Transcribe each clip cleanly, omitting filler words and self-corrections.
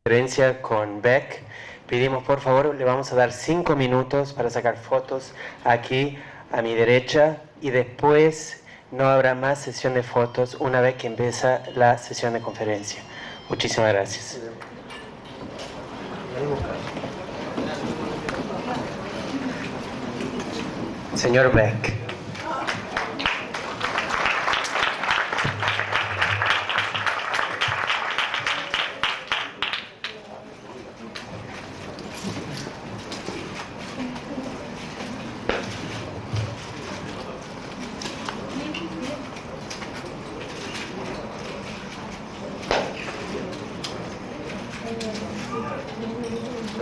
conferencia con Beck. Pedimos, por favor, le vamos a dar 5 minutos para sacar fotos aquí a mi derecha y después no habrá más sesión de fotos una vez que empieza la sesión de conferencia. Muchísimas gracias. Señor Beck.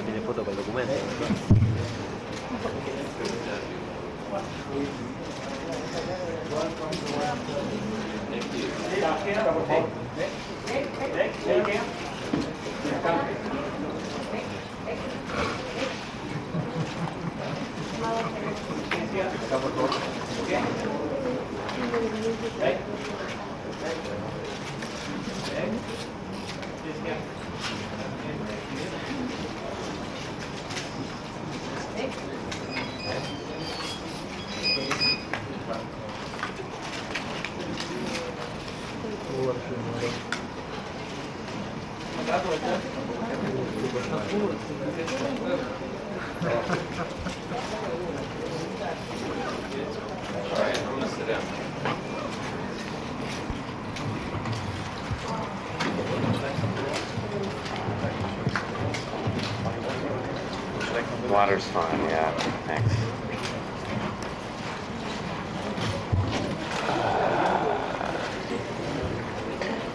¿Tiene foto para el documento? Water's fine, yeah, thanks.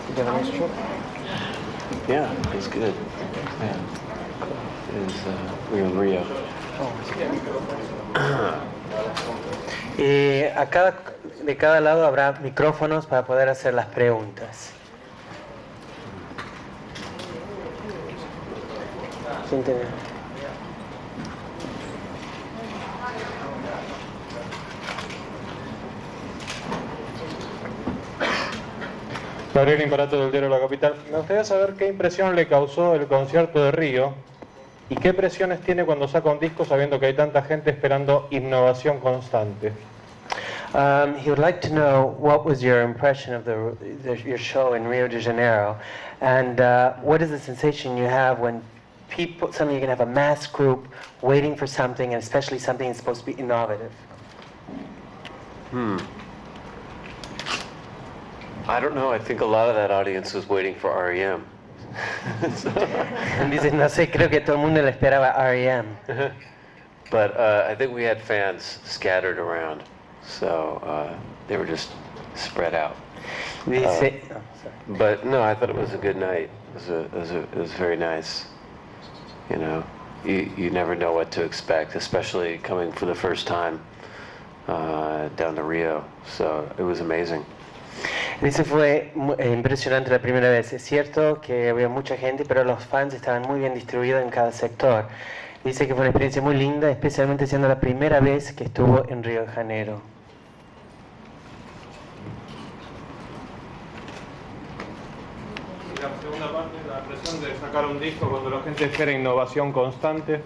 Did you have a nice trip? Yeah, it was good. Yeah. We were in Rio. De cada lado habrá micrófonos para poder hacer las preguntas. ¿Quién tiene? Gabriel Imparato del diario La Capital. Me gustaría saber qué impresión le causó el concierto de Río y qué presiones tiene cuando saca un disco sabiendo que hay tanta gente esperando innovación constante. He would like to know what was your impression of your show in Rio de Janeiro, and what is the sensation you have when suddenly you can have a mass group waiting for something, and especially something that's supposed to be innovative. I don't know, I think a lot of that audience was waiting for R.E.M. Dice, no sé, creo que todo el mundo le esperaba R.E.M. But I think we had fans scattered around, so they were just spread out. Dice, But no, I thought it was a good night. It was very nice. You know, you never know what to expect, especially coming for the first time down to Rio. So it was amazing. Dice, fue impresionante la primera vez. Es cierto que había mucha gente, pero los fans estaban muy bien distribuidos en cada sector. Dice que fue una experiencia muy linda, especialmente siendo la primera vez que estuvo en Río de Janeiro. Y la segunda parte, la presión de sacar un disco cuando la gente espera innovación constante.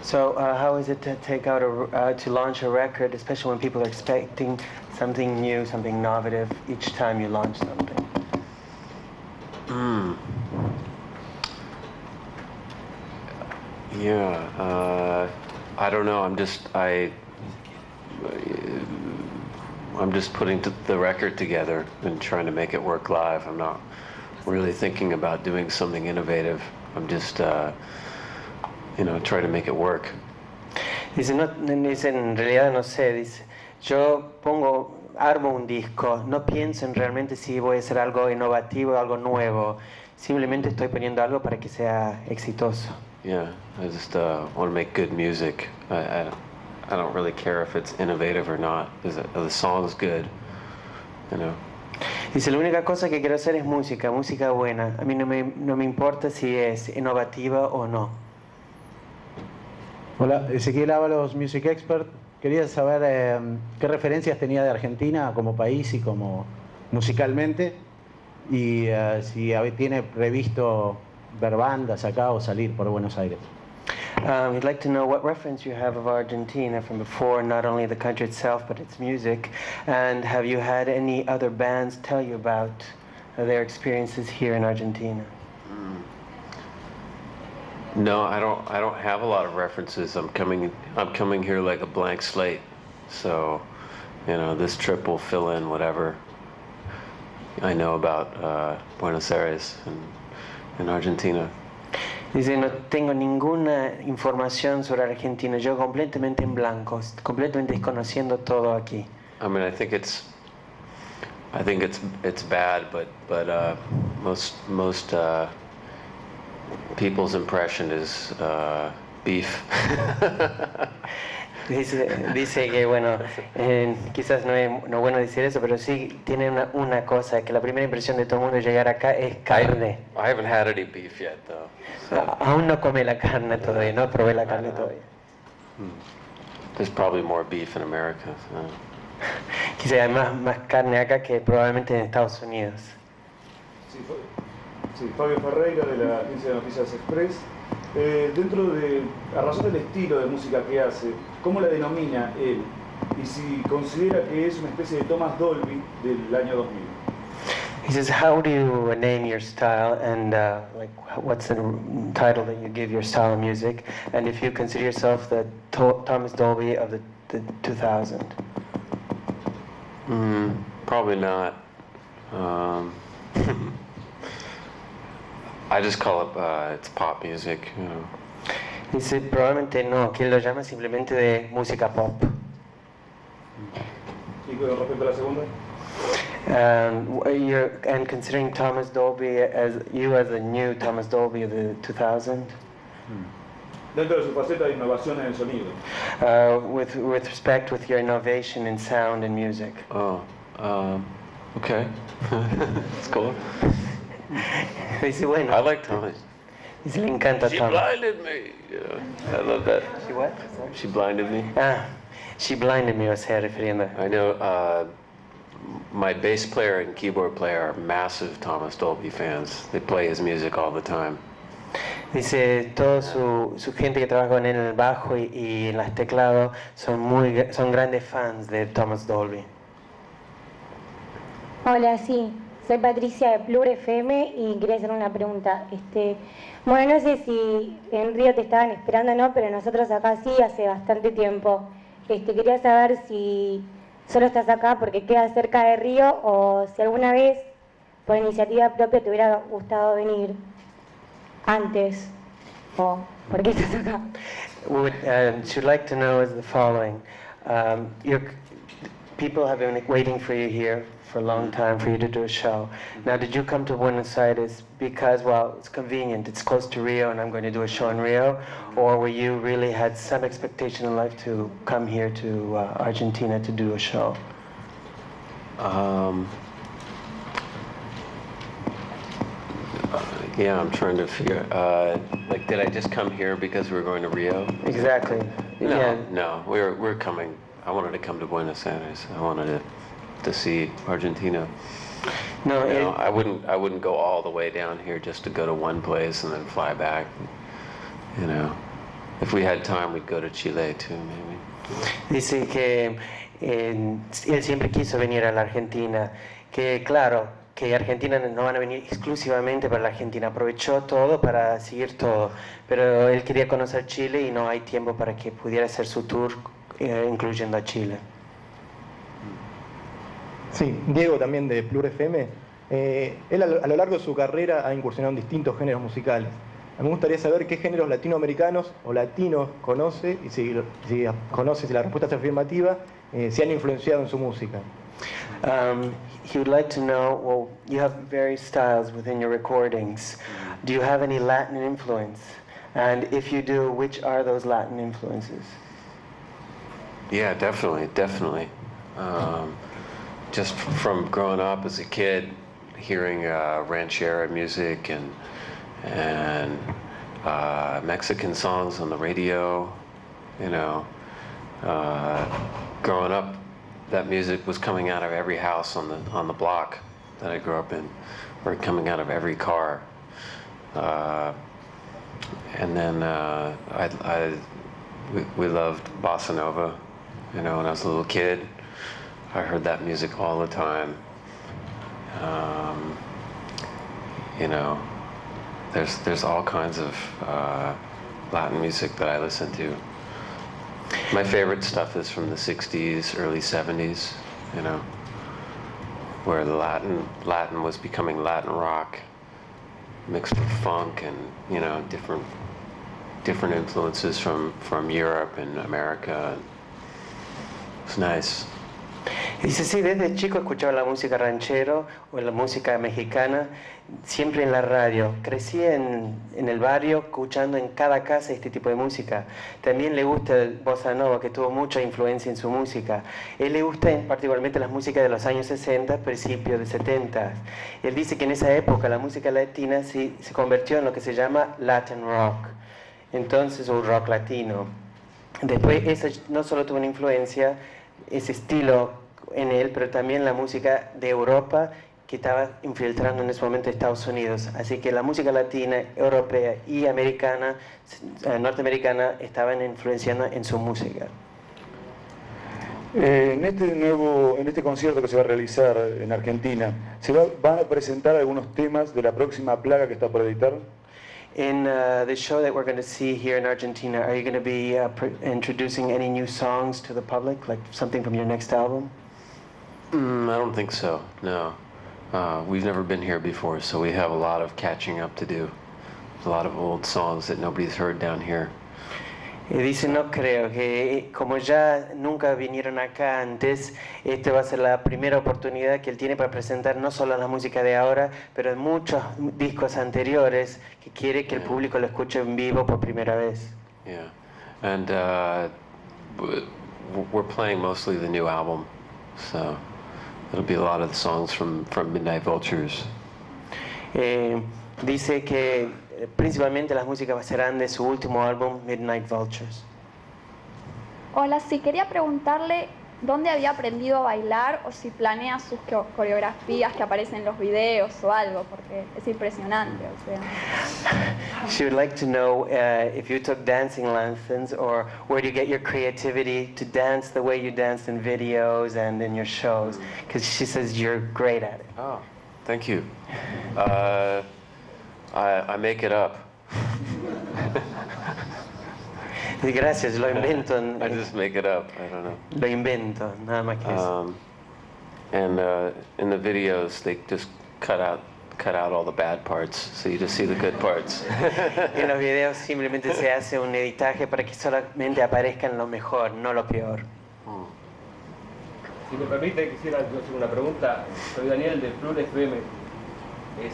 So, how is it to take out to launch a record, especially when people are expecting something new, something innovative each time you launch something? Yeah, I don't know. I'm just putting the record together and trying to make it work live. I'm not really thinking about doing something innovative. I'm just, trying to make it work. Dice, dice, en realidad no sé, dice, yo armo un disco, no pienso en realmente si voy a hacer algo innovativo, algo nuevo, simplemente estoy poniendo algo para que sea exitoso. Yeah, I just want to make good music. I don't really care if it's innovative or not. The song's good, you know. Dice, la única cosa que quiero hacer es música buena. A mí no me importa si es innovativa o no. Hola, Ezequiel Avalos, Music Expert. Quería saber qué referencias tenía de Argentina como país y como musicalmente, y si tiene previsto ver bandas acá o salir por Buenos Aires. We'd like to know what reference you have of Argentina from before, not only the country itself, but its music. And have you had any other bands tell you about their experiences here in Argentina? No, I don't have a lot of references. I'm coming here like a blank slate. So, you know, this trip will fill in whatever I know about Buenos Aires and Argentina. Dice, no tengo ninguna información sobre Argentina, yo completamente en blanco, completamente desconociendo todo aquí. I mean, I think it's bad, but most people's impression is beef. Dice que, bueno, quizás no es bueno decir eso, pero sí tiene una cosa, que la primera impresión de todo el mundo llegar acá es carne. I haven't had any beef yet, though. So. Aún no come la carne todavía, no probé la carne todavía. There's probably more beef in America. So. Quizás hay más carne acá que probablemente en Estados Unidos. Sí, Pablo Ferreiro de la Agencia de Noticias Express. A razón del estilo de música que hace, ¿cómo la denomina él? Y si considera que es una especie de Thomas Dolby del año 2000. He says, how do you name your style, and what's the title that you give your style of music, and if you consider yourself the Thomas Dolby of the 2000? Probably not. I just call it it's pop music. You know. Dice, probablemente no, que él lo llama simplemente de música pop. ¿Y con respecto a la segunda? And considering Thomas Dolby as the new Thomas Dolby of the 2000? Dentro de su faceta de innovación en el sonido. With respect with your innovation in sound and music. Okay. That's cool. Dice, bueno. I like Thomas. Dice, le encanta She Thomas. blinded me. Yeah, I love that. She what? She blinded me. She blinded me, o sea, refiriendo. I know my bass player and keyboard player are massive Thomas Dolby fans. They play his music all the time. Dice, toda su gente que trabaja con él en el bajo y en los teclados son grandes fans de Thomas Dolby. Hola, sí, soy Patricia de Plure FM y quería hacer una pregunta. Bueno, no sé si en Río te estaban esperando o no, pero nosotros acá sí hace bastante tiempo. Quería saber si solo estás acá porque quedas cerca de Río o si alguna vez, por iniciativa propia, te hubiera gustado venir antes o por qué estás acá. What she'd like to know is the following. People have been waiting for you here for a long time for you to do a show. Now, did you come to Buenos Aires because, well, it's convenient, it's close to Rio and I'm going to do a show in Rio, or were you really had some expectation in life to come here to Argentina to do a show? Yeah, I'm trying to figure. Did I just come here because we were going to Rio? Exactly. No, we're coming. I wanted to come to Buenos Aires. I wanted to see Argentina. No, you know, I wouldn't go all the way down here just to go to one place and then fly back. You know, if we had time, we'd go to Chile too, maybe. Dice que él siempre quiso venir a la Argentina, que claro, que Argentina no van a venir exclusivamente para la Argentina, aprovechó todo para seguir todo, pero él quería conocer Chile y no hay tiempo para que pudiera hacer su tour, incluyendo a Chile. Sí, Diego también de Plure FM. Él a lo largo de su carrera ha incursionado en distintos géneros musicales. Me gustaría saber qué géneros latinoamericanos o latinos conoce y si conoce, si la respuesta es afirmativa, si han influenciado en su música. He would like to know, well, you have various styles within your recordings. Do you have any Latin influence? And if you do, which are those Latin influences? Yeah, definitely. Just from growing up as a kid, hearing ranchera music and Mexican songs on the radio, you know, growing up, that music was coming out of every house on the block that I grew up in, or coming out of every car. And then we loved bossa nova. You know, when I was a little kid, I heard that music all the time. You know, there's all kinds of Latin music that I listen to. My favorite stuff is from the 60s, early 70s, you know, where the Latin was becoming Latin rock, mixed with funk and, you know, different influences from Europe and America. It's nice. Dice, sí, desde chico escuchaba la música ranchero o la música mexicana, siempre en la radio. Crecí en el barrio escuchando en cada casa este tipo de música. También le gusta el bossa nova, que tuvo mucha influencia en su música. Él le gusta particularmente las músicas de los años 60, principios de 70. Él dice que en esa época la música latina se convirtió en lo que se llama Latin rock, entonces, o rock latino. Después, esa no solo tuvo una influencia, ese estilo en él, pero también la música de Europa que estaba infiltrando en ese momento Estados Unidos. Así que la música latina, europea y americana, norteamericana, estaban influenciando en su música. En este concierto que se va a realizar en Argentina, ¿van a presentar algunos temas de la próxima plaga que está por editar? In the show that we're going to see here in Argentina, are you going to be introducing any new songs to the public, like something from your next album? I don't think so, no. We've never been here before, so we have a lot of catching up to do. There's a lot of old songs that nobody's heard down here. Dice, no creo, que como ya nunca vinieron acá antes, esta va a ser la primera oportunidad que él tiene para presentar no solo la música de ahora, pero muchos discos anteriores que quiere que el público lo escuche en vivo por primera vez. Yeah, and we're playing mostly the new album, so it'll be a lot of the songs from Midnight Vultures. Dice que principalmente las músicas serán de su último álbum, Midnight Vultures. Hola, sí, quería preguntarle dónde había aprendido a bailar o si planea sus coreografías que aparecen en los videos o algo, porque es impresionante. O sea. She would like to know if you took dancing lessons or where do you get your creativity to dance the way you danced in videos and in your shows, because she says you're great at it. Oh, thank you. I make it up. Gracias, lo invento. I just make it up. I don't know. Lo invento, nada más que eso. And in the videos, they just cut out all the bad parts, so you just see the good parts. En los videos simplemente se hace un editaje para que solamente aparezcan lo mejor, no lo peor. Si me permite, quisiera hacer una pregunta. Soy Daniel de Plure FM.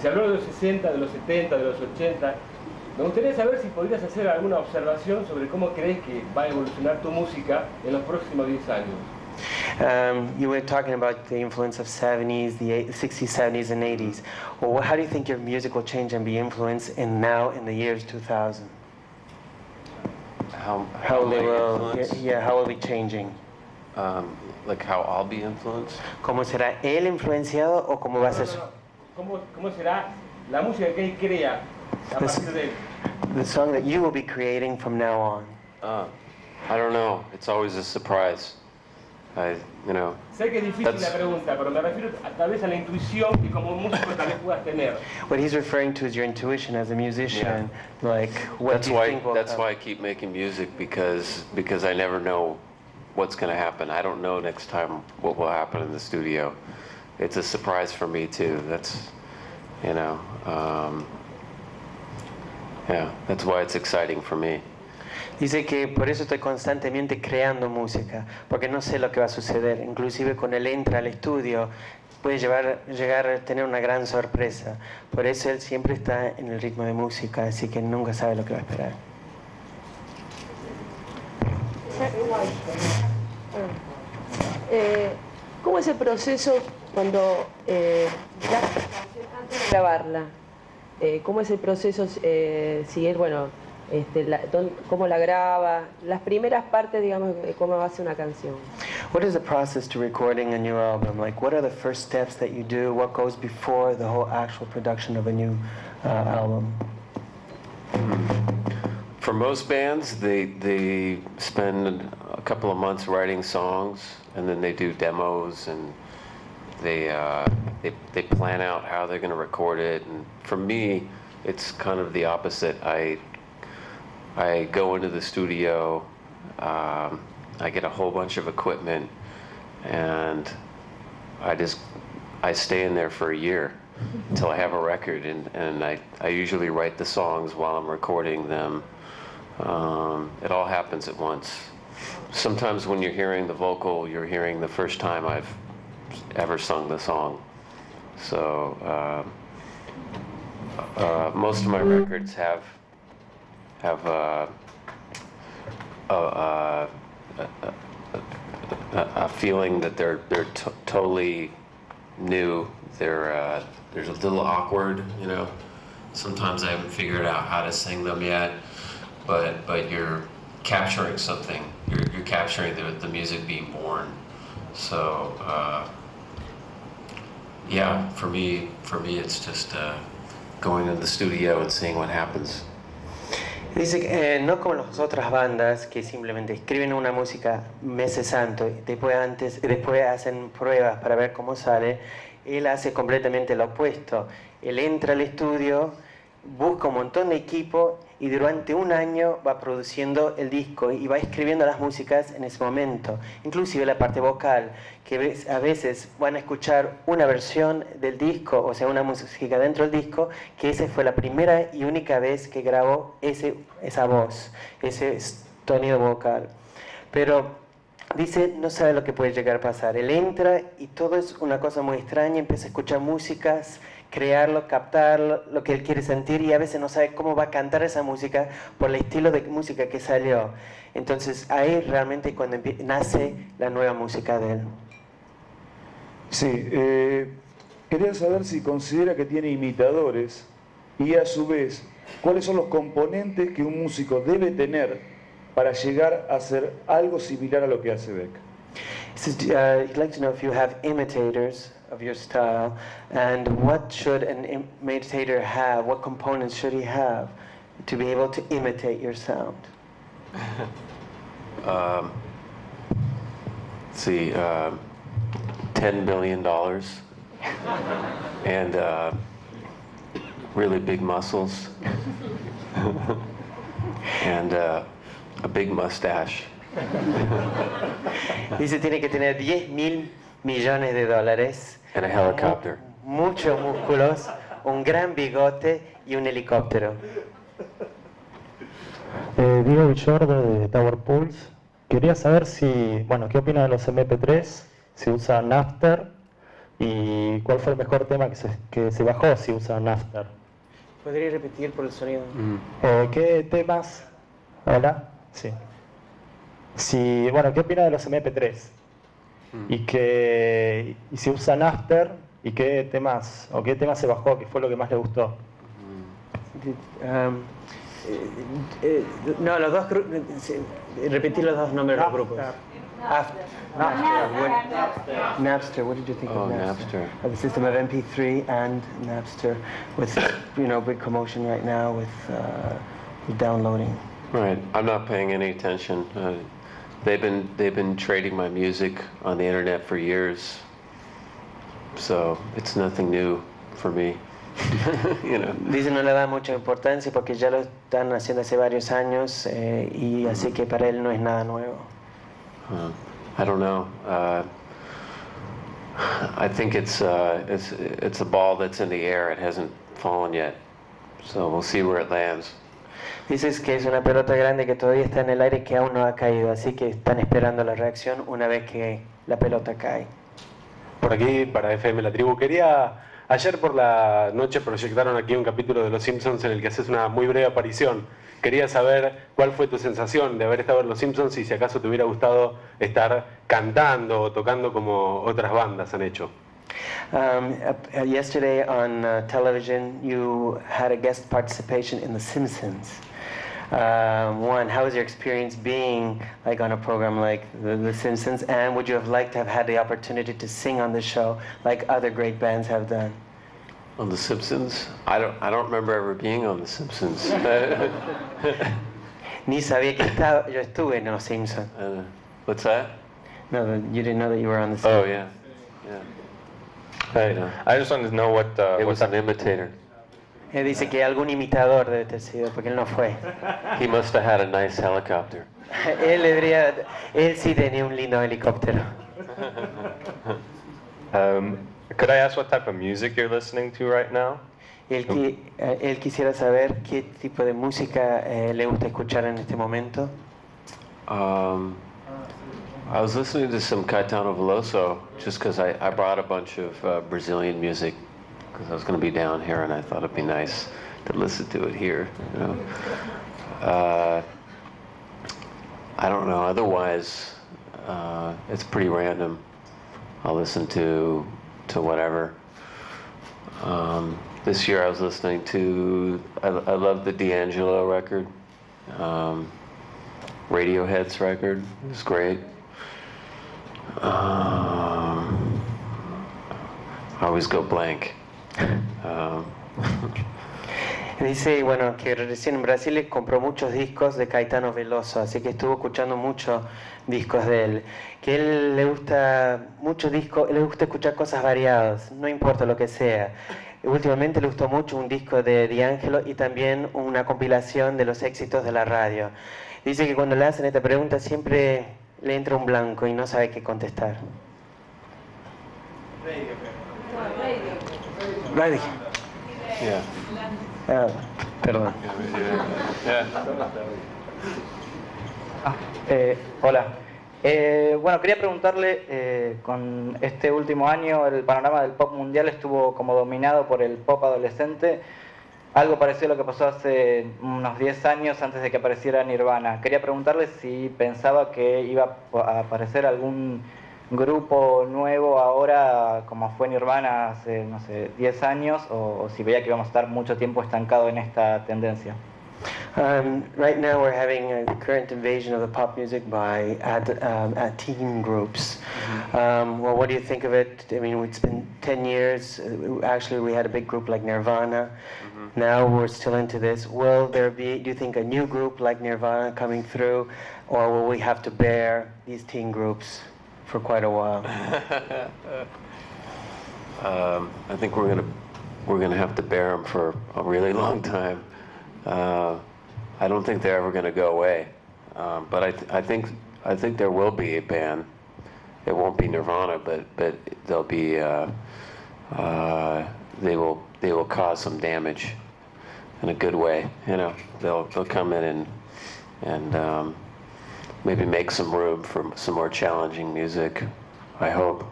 Se habló de los 60, de los 70, de los 80. Me gustaría saber si podrías hacer alguna observación sobre cómo crees que va a evolucionar tu música en los próximos 10 años. You were talking about the influence of 70s, the 60s, 70s, and 80s. Well, how do you think your music will change and be influenced in the years 2000? How will it be changing? Like how I'll be influenced? ¿Cómo será él influenciado o cómo va a ser? ¿Cómo será la música que él crea a partir de él? The song that you will be creating from now on. I don't know. It's always a surprise. Sé que es difícil la pregunta, pero me refiero tal vez a la intuición que como músico tal vez puedas tener. What he's referring to is your intuition as a musician. Yeah. Like, what do you think will That's come? why I keep making music, because I never know what's going to happen. I don't know next time what will happen in the studio. It's a surprise for me too. That's, yeah, that's why it's exciting for me. Dice que por eso estoy constantemente creando música, porque no sé lo que va a suceder. Inclusive cuando él entra al estudio puede llegar a tener una gran sorpresa. Por eso él siempre está en el ritmo de música, así que nunca sabe lo que va a esperar. ¿Cómo es el proceso cuando antes de grabarla? ¿Cómo es el proceso si él, cómo la graba? Las primeras partes, digamos, cómo hace una canción. What is the process to recording a new album? Like, what are the first steps that you do? What goes before the whole actual production of a new album? For most bands, they spend a couple of months writing songs, and then they do demos, and they plan out how they're going to record it. And for me, it's kind of the opposite. I go into the studio, I get a whole bunch of equipment, and I stay in there for a year until I have a record, and I usually write the songs while I'm recording them. It all happens at once. Sometimes when you're hearing the vocal, you're hearing the first time I've ever sung the song. So most of my records have a feeling that they're totally new. There's a little awkward, you know. Sometimes I haven't figured out how to sing them yet, but you're capturing something. You're capturing the music being born. So yeah, for me it's just going into the studio and seeing what happens. Dice que no como las otras bandas que simplemente escriben una música meses antes, después hacen pruebas para ver cómo sale. Él hace completamente lo opuesto. Él entra al estudio, busca un montón de equipo y durante un año va produciendo el disco y va escribiendo las músicas en ese momento. Inclusive la parte vocal, que a veces van a escuchar una versión del disco, o sea, una música dentro del disco, que esa fue la primera y única vez que grabó esa voz, ese sonido vocal. Pero dice, no sabe lo que puede llegar a pasar. Él entra y todo es una cosa muy extraña, empieza a escuchar músicas, crearlo, captar lo que él quiere sentir, y a veces no sabe cómo va a cantar esa música por el estilo de música que salió. Entonces ahí realmente cuando nace la nueva música de él. Sí, quería saber si considera que tiene imitadores y a su vez, ¿cuáles son los componentes que un músico debe tener para llegar a hacer algo similar a lo que hace Beck? He'd like to know if you have imitators of your style, and what should an imitator have, what components should he have to be able to imitate your sound? Let's see, $10 billion and really big muscles and a big mustache. Dice, tiene que tener $10.000 millones and a helicopter. Muchos músculos, un gran bigote y un helicóptero. Diego Villora de TARBAPUIL. Quería saber qué opina de los MP3, si usa Napster y cuál fue el mejor tema que se bajó si usa Napster. ¿Podría repetir por el sonido? ¿Qué temas? Hola, sí. ¿Qué opina de los MP3? Y si usa Napster y qué temas se bajó, qué fue lo que más le gustó. No, los dos repetir los dos nombres de los grupos. Napster. What did you think of Napster? The system of MP3 and Napster, with big commotion right now with downloading. Right. I'm not paying any attention. They've been trading my music on the internet for years, so it's nothing new for me. Dice, no le da mucha importancia porque ya lo están haciendo hace varios años y así que para él no es nada nuevo. I don't know. I think it's a ball that's in the air. It hasn't fallen yet, so we'll see where it lands. Dices que es una pelota grande que todavía está en el aire, que aún no ha caído, así que están esperando la reacción una vez que la pelota cae. Por aquí, para FM La Tribu, ayer por la noche proyectaron aquí un capítulo de Los Simpsons en el que haces una muy breve aparición. Quería saber cuál fue tu sensación de haber estado en Los Simpsons y si acaso te hubiera gustado estar cantando o tocando como otras bandas han hecho. Yesterday on television, you had a guest participation in The Simpsons. How was your experience being on a program like The Simpsons, and would you have liked to have had the opportunity to sing on the show like other great bands have done? On The Simpsons? I don't remember ever being on The Simpsons. Ni sabía que yo estuve en Los Simpson. What's that? No, you didn't know that you were on the Oh, Simpsons. yeah. I just wanted to know what... It was an imitator. Él dice que algún imitador debe ter sido, porque él no fue. He must have had a nice helicopter. Él sí tenía un lindo helicóptero. Could I ask what type of music you're listening to right now? Él quisiera saber qué tipo de música le gusta escuchar en este momento. I was listening to some Caetano Veloso just because I brought a bunch of Brazilian music because I was going to be down here and I thought it'd be nice to listen to it here. You know? I don't know. Otherwise, it's pretty random. I'll listen to whatever. This year I was listening to, I love the D'Angelo record, Radiohead's record. It was great. I always go blank. Dice, bueno, que recién en Brasil le compró muchos discos de Caetano Veloso, así que estuvo escuchando muchos discos de él. Que él le gusta muchos discos, le gusta escuchar cosas variadas, no importa lo que sea. Últimamente le gustó mucho un disco de D'Angelo y también una compilación de los éxitos de la radio. Dice que cuando le hacen esta pregunta siempre le entra un blanco y no sabe qué contestar. Radio. Yeah. Perdón. Hola. Bueno, quería preguntarle, con este último año el panorama del pop mundial estuvo como dominado por el pop adolescente, algo parecido a lo que pasó hace unos 10 años antes de que apareciera Nirvana. Quería preguntarle si pensaba que iba a aparecer algún grupo nuevo ahora, como fue Nirvana hace, no sé, 10 años, o si veía que íbamos a estar mucho tiempo estancados en esta tendencia. Right now we're having a current invasion of the pop music by teen groups. Well, what do you think of it? I mean, it's been 10 years. Actually, we had a big group like Nirvana. Now we're still into this. Will there be, do you think, a new group like Nirvana coming through, or will we have to bear these teen groups for quite a while? I think we're gonna have to bear them for a really long time. I don't think they're ever going to go away, but I think there will be a band. It won't be Nirvana, but they'll be they will cause some damage in a good way. You know, they'll come in and maybe make some room for some more challenging music. I hope,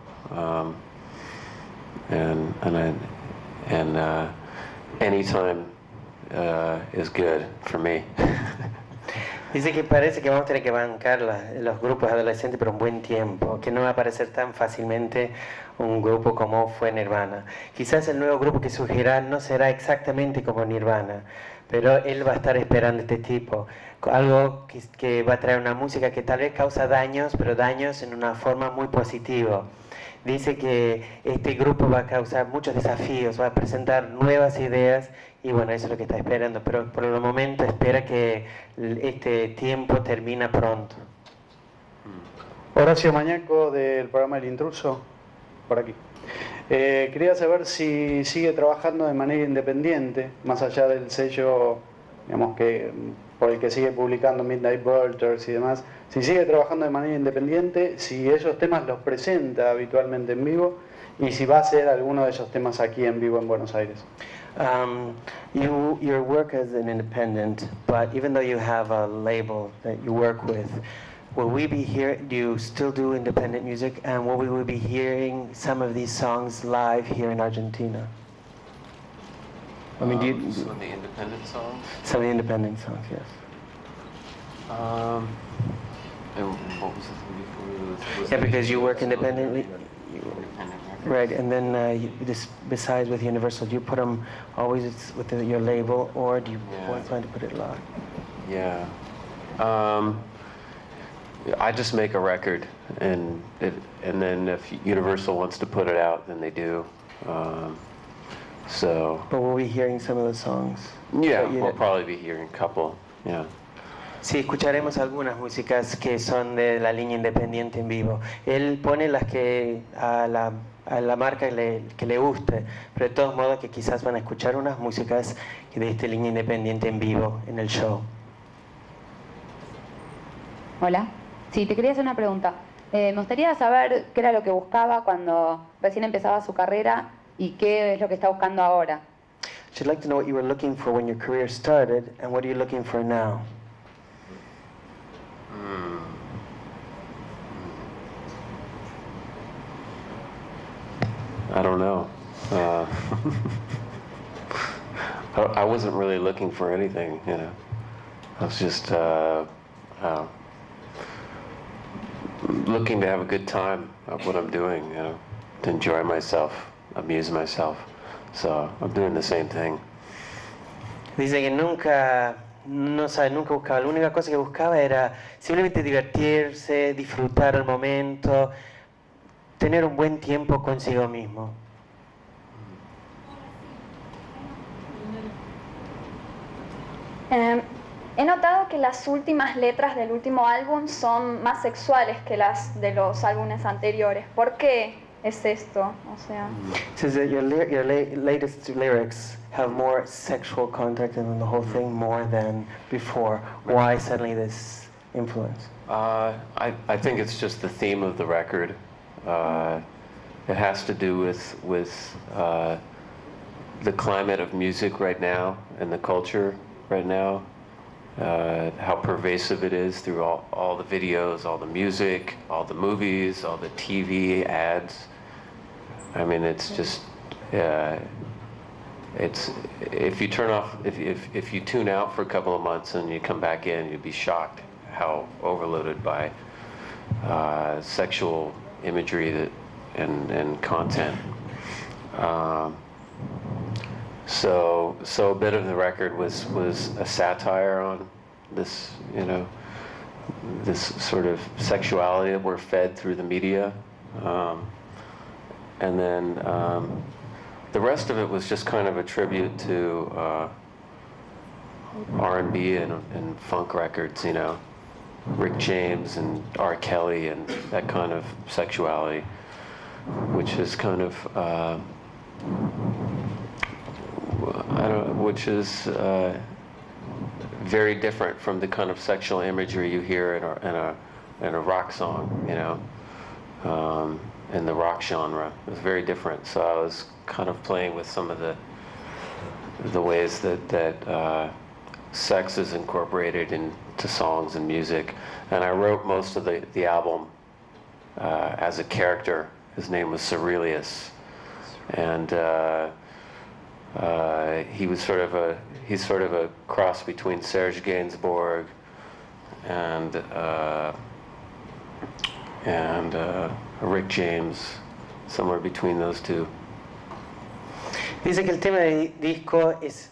and anytime is good for me. Dice que parece que vamos a tener que bancar los grupos adolescentes por un buen tiempo, que no va a aparecer tan fácilmente un grupo como fue Nirvana. Quizás el nuevo grupo que surgirá no será exactamente como Nirvana, pero él va a estar esperando este tipo, algo que va a traer una música que tal vez causa daños, pero daños en una forma muy positiva. Dice que este grupo va a causar muchos desafíos, va a presentar nuevas ideas y bueno, eso es lo que está esperando, pero por el momento espera que este tiempo termina pronto. Horacio Manieco del programa El Intruso, por aquí. Quería saber si sigue trabajando de manera independiente, más allá del sello, digamos, que por el que sigue publicando Midnight Vultures y demás, si sigue trabajando de manera independiente, si esos temas los presenta habitualmente en vivo y si va a hacer alguno de esos temas aquí en vivo en Buenos Aires. Your work as an independent, but even though you have a label that you work with, will we be here? Do you still do independent music? And will we be hearing some of these songs live here in Argentina? I mean, some of the independent songs? Some of the independent songs, yes. And what was the thing before? Yeah, because you work independently. Right, and then besides with Universal, do you put them always with your label, or do you plan to put it live? Yeah. I just make a record, and then if Universal wants to put it out, then they do. So. But we'll be hearing some of the songs. Yeah, we'll probably be hearing a couple. Yeah. Sí, escucharemos algunas músicas que son de la línea independiente en vivo. Él pone las que a la marca que le guste, pero de todos modos que quizás van a escuchar unas músicas de esta línea independiente en vivo en el show. Hola. Sí, te quería hacer una pregunta. Me gustaría saber qué era lo que buscaba cuando recién empezaba su carrera y qué es lo que está buscando ahora. She'd like to know what you were looking for when your career started and what are you looking for now. I don't know. I wasn't really looking for anything, you know. I was just looking to have a good time of what I'm doing, you know, to enjoy myself, amuse myself. So I'm doing the same thing. Dice que nunca buscaba. La única cosa que buscaba era simplemente divertirse, disfrutar el momento, tener un buen tiempo consigo mismo. He notado que las últimas letras del último álbum son más sexuales que las de los álbumes anteriores. ¿Por qué es esto? O sea, Says that your latest lyrics have more sexual content in the whole thing more than before. Why suddenly this influence? I think it's just the theme of the record. It has to do with the climate of music right now and the culture right now. How pervasive it is through all the videos, all the music, all the movies, all the TV ads. I mean, it's just it's if you turn off, if you tune out for a couple of months and you come back in, you'd be shocked how overloaded by sexual imagery and content. So a bit of the record was a satire on this, you know, this sort of sexuality that we're fed through the media, and then the rest of it was just kind of a tribute to R&B and funk records, you know, Rick James and R. Kelly and that kind of sexuality, which is kind of which is very different from the kind of sexual imagery you hear in a rock song, you know, in the rock genre. It was very different. So I was kind of playing with some of the ways that sex is incorporated into songs and music. And I wrote most of the album as a character. His name was Cerelius, and he's sort of a cross between Serge Gainsbourg and Rick James, somewhere between those two. Dice que el tema del disco es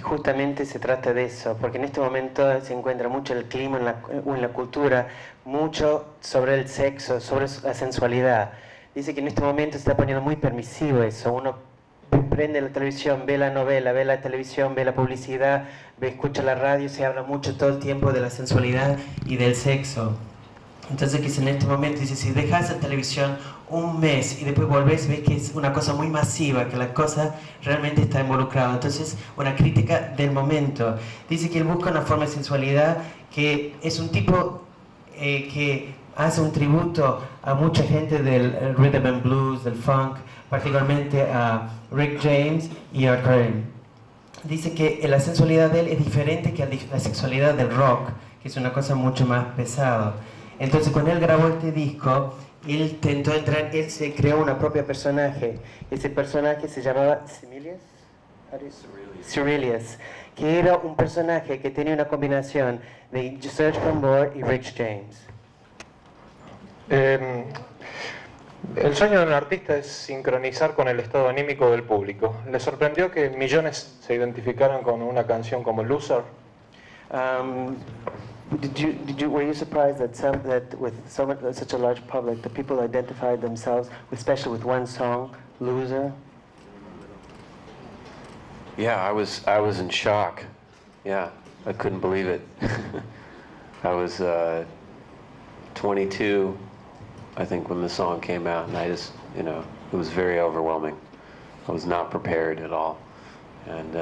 justamente se trata de eso, porque en este momento se encuentra mucho el clima en la cultura, mucho sobre el sexo, sobre la sensualidad. Dice que en este momento se está poniendo muy permisivo eso. Uno prende la televisión, ve la novela, ve la televisión, ve la publicidad, escucha la radio, se habla mucho todo el tiempo de la sensualidad y del sexo. Entonces que en este momento dice, si dejas la televisión un mes y después volvés, ves que es una cosa muy masiva, que la cosa realmente está involucrada. Entonces, una crítica del momento. Dice que él busca una forma de sensualidad que es un tipo que hace un tributo a mucha gente del rhythm and blues, del funk, particularmente a Rick James y a R.E.M. Dice que la sensualidad de él es diferente que la sexualidad del rock, que es una cosa mucho más pesada. Entonces, cuando él grabó este disco, él intentó entrar, él se creó una propia personaje. Ese personaje se llamaba Cerelius, que era un personaje que tenía una combinación de Serge Gainsbourg y Rick James. El sueño de un artista es sincronizar con el estado anímico del público. ¿Le sorprendió que millones se identificaran con una canción como Loser? Were you surprised that with such a large public, the people identified themselves, especially with one song, Loser? Yeah, I was in shock. Yeah, I couldn't believe it. I was 22, I think, when the song came out, and I just, you know, it was very overwhelming. I was not prepared at all, and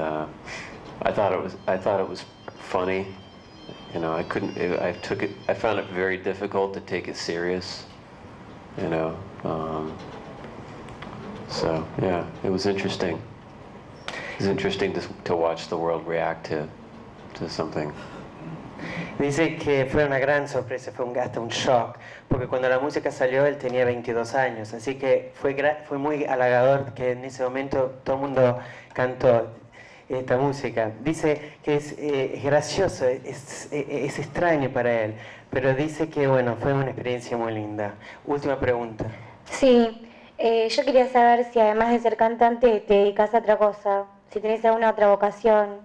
I thought it was funny. You know, I found it very difficult to take it serious. You know, so yeah, it was interesting. It was interesting to watch the world react to something. Dice que fue una gran sorpresa, hasta un shock, porque cuando la música salió él tenía 22 años, así que fue muy halagador que en ese momento todo el mundo cantó esta música. Dice que es gracioso, es extraño para él, pero dice que bueno, fue una experiencia muy linda. Última pregunta. Sí, yo quería saber si además de ser cantante te dedicas a otra cosa, si tenés alguna otra vocación.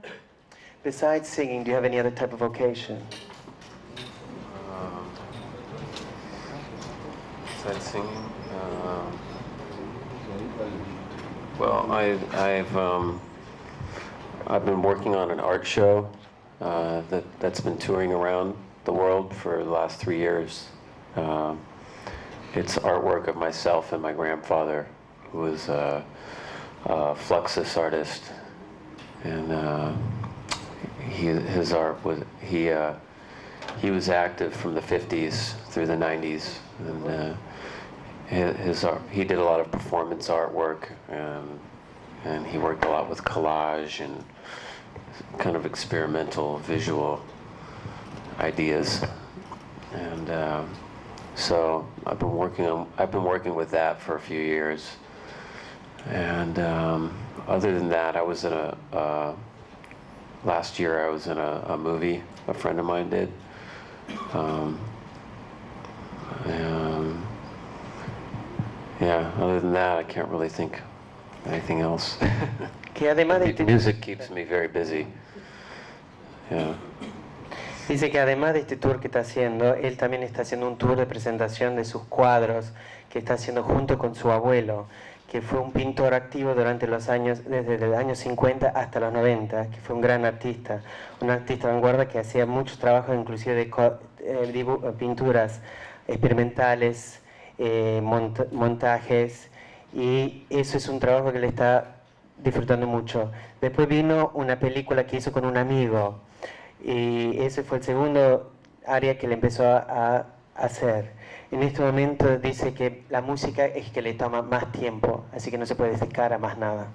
Besides singing, do you have any other type of vocation? Besides singing, well, I've been working on an art show that's been touring around the world for the last 3 years. It's artwork of myself and my grandfather, who was a Fluxus artist, and his art was he was active from the 50s through the 90s, and his art, he did a lot of performance artwork, and he worked a lot with collage and kind of experimental visual ideas, and so I've been working with that for a few years, and other than that, I was in last year I was in a movie a friend of mine did. Yeah, other than that, I can't really think of anything else. Que además de music keeps me very busy. Yeah. Dice que además de este tour que está haciendo, él también está haciendo un tour de presentación de sus cuadros que está haciendo junto con su abuelo, que fue un pintor activo durante los años, desde los años 50 hasta los 90, que fue un gran artista, un artista de vanguardia que hacía muchos trabajos, inclusive de pinturas experimentales, montajes, y eso es un trabajo que le está disfrutando mucho. Después vino una película que hizo con un amigo, y ese fue el segundo área que le empezó a hacer. En este momento dice que la música es que le toma más tiempo, así que no se puede dedicar a más nada.